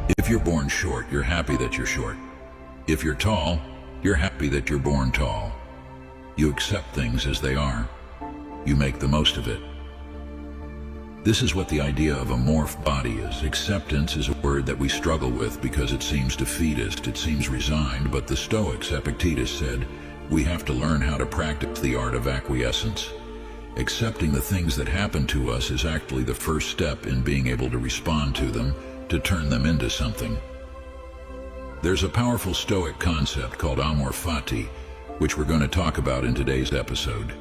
If you're born short, you're happy that you're short. If you're tall, you're happy that you're born tall. You accept things as they are. You make the most of it. This is what the idea of a morphed body is. Acceptance is a word that we struggle with because it seems defeatist, it seems resigned, but the Stoics, Epictetus said, we have to learn how to practice the art of acquiescence. Accepting the things that happen to us is actually the first step in being able to respond to them, to turn them into something. There's a powerful Stoic concept called amor fati, which we're going to talk about in today's episode.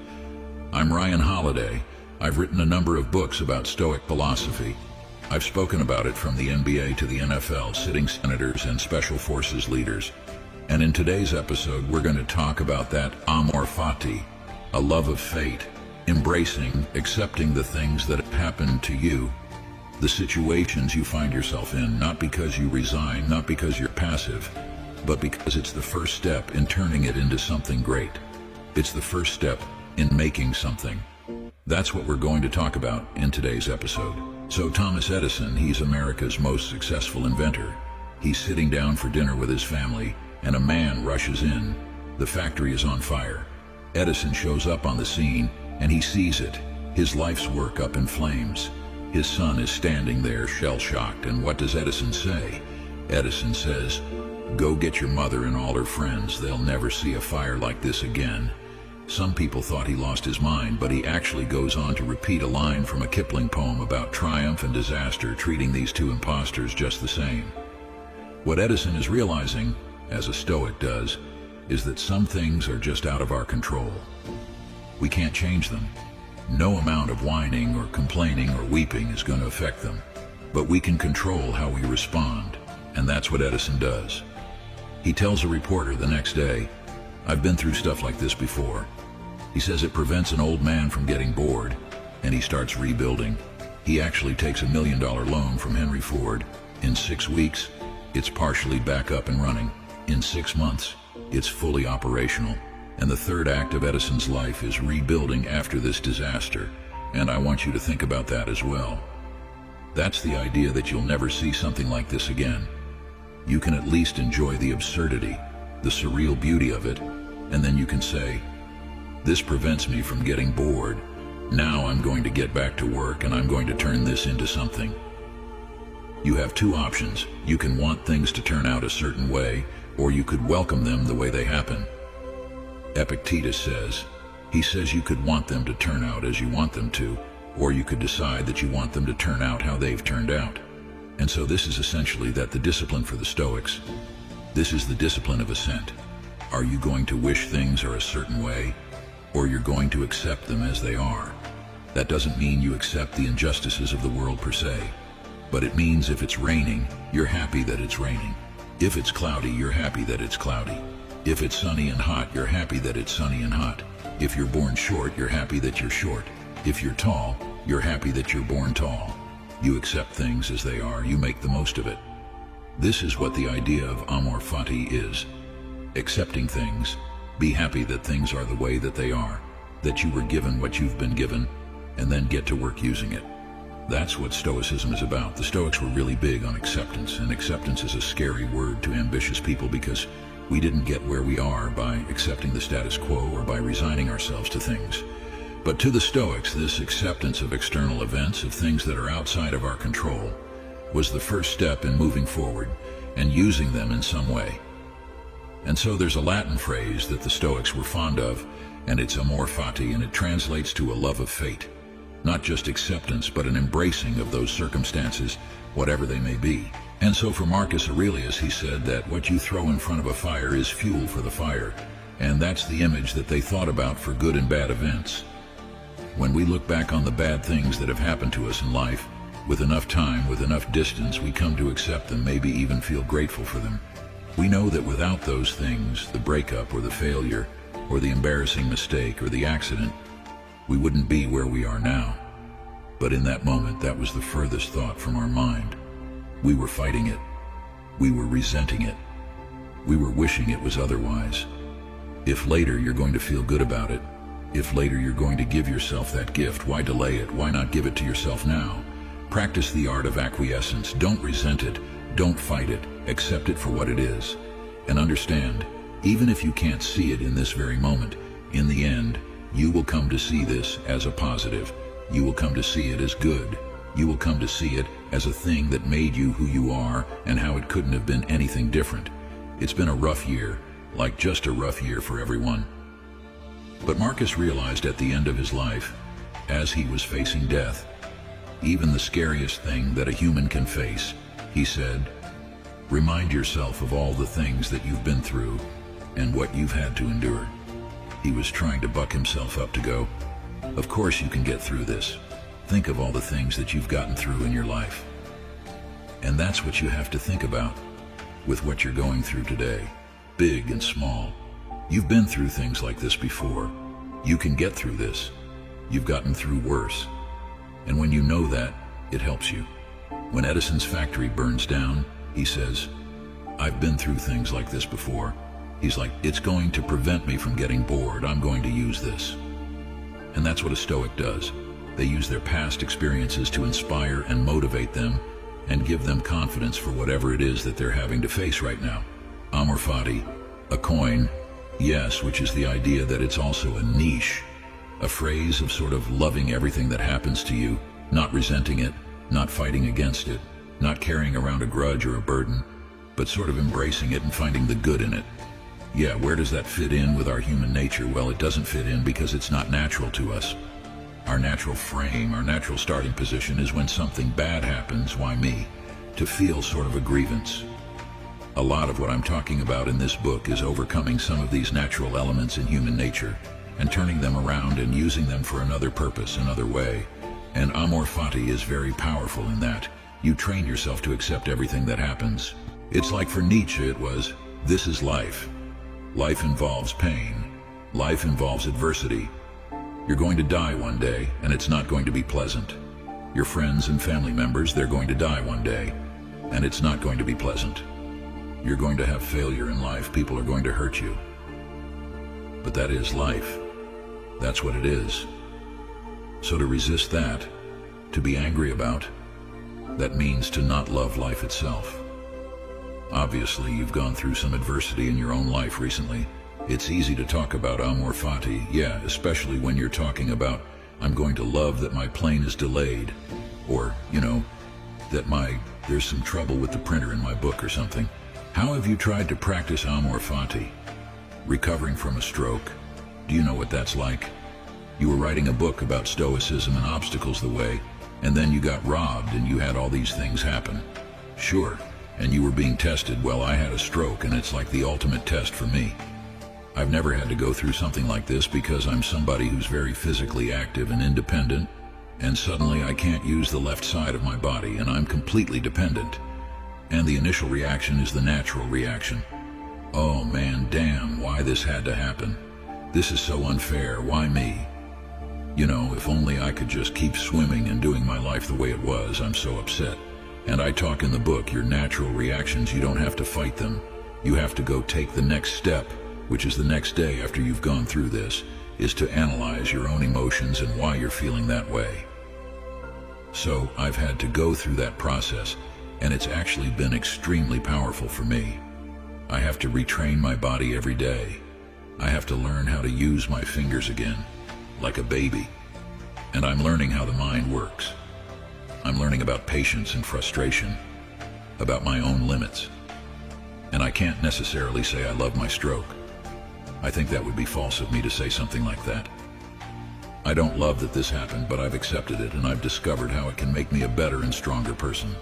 I'm Ryan Holiday. I've written a number of books about Stoic philosophy. I've spoken about it from the NBA to the NFL, sitting senators and special forces leaders. And in today's episode, we're going to talk about that amor fati, a love of fate, embracing, accepting the things that have happened to you, the situations you find yourself in, not because you resign, not because you're passive, but because it's the first step in turning it into something great. It's the first step in making something. That's what we're going to talk about in today's episode. So Thomas Edison, he's America's most successful inventor. He's sitting down for dinner with his family, and a man rushes in. The factory is on fire. Edison shows up on the scene, and he sees it, his life's work up in flames. His son is standing there shell-shocked, and what does Edison say? Edison says, "Go get your mother and all her friends. They'll never see a fire like this again." Some people thought he lost his mind, but he actually goes on to repeat a line from a Kipling poem about triumph and disaster, treating these two imposters just the same. What Edison is realizing, as a Stoic does, is that some things are just out of our control. We can't change them. No amount of whining or complaining or weeping is going to affect them. But we can control how we respond, and that's what Edison does. He tells a reporter the next day, "I've been through stuff like this before." He says it prevents an old man from getting bored, and he starts rebuilding. He actually takes $1 million loan from Henry Ford. In 6 weeks, it's partially back up and running. In 6 months, it's fully operational. And the third act of Edison's life is rebuilding after this disaster. And I want you to think about that as well. That's the idea that you'll never see something like this again. You can at least enjoy the absurdity, the surreal beauty of it, and then you can say, "This prevents me from getting bored. Now I'm going to get back to work and I'm going to turn this into something." You have two options. You can want things to turn out a certain way, or you could welcome them the way they happen. Epictetus says, he says you could want them to turn out as you want them to, or you could decide that you want them to turn out how they've turned out. And so this is essentially that the discipline for the Stoics. This is the discipline of assent. Are you going to wish things are a certain way, or you're going to accept them as they are? That doesn't mean you accept the injustices of the world per se, but it means if it's raining, you're happy that it's raining. If it's cloudy, you're happy that it's cloudy. If it's sunny and hot, you're happy that it's sunny and hot. If you're born short, you're happy that you're short. If you're tall, you're happy that you're born tall. You accept things as they are, you make the most of it. This is what the idea of amor fati is. Accepting things. Be happy that things are the way that they are, that you were given what you've been given, and then get to work using it. That's what Stoicism is about. The Stoics were really big on acceptance, and acceptance is a scary word to ambitious people because we didn't get where we are by accepting the status quo or by resigning ourselves to things. But to the Stoics, this acceptance of external events, of things that are outside of our control, was the first step in moving forward and using them in some way. And so there's a Latin phrase that the Stoics were fond of, and it's amor fati, and it translates to a love of fate. Not just acceptance, but an embracing of those circumstances, whatever they may be. And so for Marcus Aurelius, he said that what you throw in front of a fire is fuel for the fire, and that's the image that they thought about for good and bad events. When we look back on the bad things that have happened to us in life, with enough time, with enough distance, we come to accept them, maybe even feel grateful for them. We know that without those things, the breakup or the failure, or the embarrassing mistake or the accident, we wouldn't be where we are now. But in that moment, that was the furthest thought from our mind. We were fighting it. We were resenting it. We were wishing it was otherwise. If later you're going to feel good about it, if later you're going to give yourself that gift, why delay it? Why not give it to yourself now? Practice the art of acquiescence. Don't resent it. Don't fight it. Accept it for what it is. And understand, even if you can't see it in this very moment, in the end, you will come to see this as a positive. You will come to see it as good. You will come to see it as a thing that made you who you are and how it couldn't have been anything different. It's been a rough year, like just a rough year for everyone. But Marcus realized at the end of his life, as he was facing death, even the scariest thing that a human can face, he said, remind yourself of all the things that you've been through and what you've had to endure. He was trying to buck himself up to go, of course you can get through this. Think of all the things that you've gotten through in your life. And that's what you have to think about with what you're going through today, big and small. You've been through things like this before. You can get through this. You've gotten through worse. And when you know that, it helps you. When Edison's factory burns down, he says, I've been through things like this before. He's like, it's going to prevent me from getting bored. I'm going to use this. And that's what a Stoic does. They use their past experiences to inspire and motivate them and give them confidence for whatever it is that they're having to face right now. Amor fati, a coin, yes, which is the idea that it's also a niche, a phrase of sort of loving everything that happens to you, not resenting it, not fighting against it, not carrying around a grudge or a burden, but sort of embracing it and finding the good in it. Yeah, where does that fit in with our human nature? Well, it doesn't fit in because it's not natural to us. Our natural frame, our natural starting position is when something bad happens, why me? To feel sort of a grievance. A lot of what I'm talking about in this book is overcoming some of these natural elements in human nature and turning them around and using them for another purpose, another way. And amor fati is very powerful in that. You train yourself to accept everything that happens. It's like for Nietzsche it was, this is life. Life involves pain. Life involves adversity. You're going to die one day, and it's not going to be pleasant. Your friends and family members, they're going to die one day, and it's not going to be pleasant. You're going to have failure in life. People are going to hurt you. But that is life. That's what it is. So to resist that, to be angry about, that means to not love life itself. Obviously, you've gone through some adversity in your own life recently. It's easy to talk about amor fati, yeah, especially when you're talking about, I'm going to love that my plane is delayed, or, that there's some trouble with the printer in my book or something. How have you tried to practice amor fati? Recovering from a stroke. Do you know what that's like? You were writing a book about stoicism and obstacles the way, and then you got robbed and you had all these things happen. Sure, and you were being tested. Well, I had a stroke and it's like the ultimate test for me. I've never had to go through something like this because I'm somebody who's very physically active and independent, and suddenly I can't use the left side of my body and I'm completely dependent. And the initial reaction is the natural reaction. Oh man, damn, why this had to happen. This is so unfair, why me? If only I could just keep swimming and doing my life the way it was. I'm so upset. And I talk in the book, your natural reactions, you don't have to fight them. You have to go take the next step, which is the next day after you've gone through this, is to analyze your own emotions and why you're feeling that way. So I've had to go through that process, and it's actually been extremely powerful for me. I have to retrain my body every day. I have to learn how to use my fingers again, like a baby. And I'm learning how the mind works. I'm learning about patience and frustration, about my own limits. And I can't necessarily say I love my stroke. I think that would be false of me to say something like that. I don't love that this happened, but I've accepted it and I've discovered how it can make me a better and stronger person.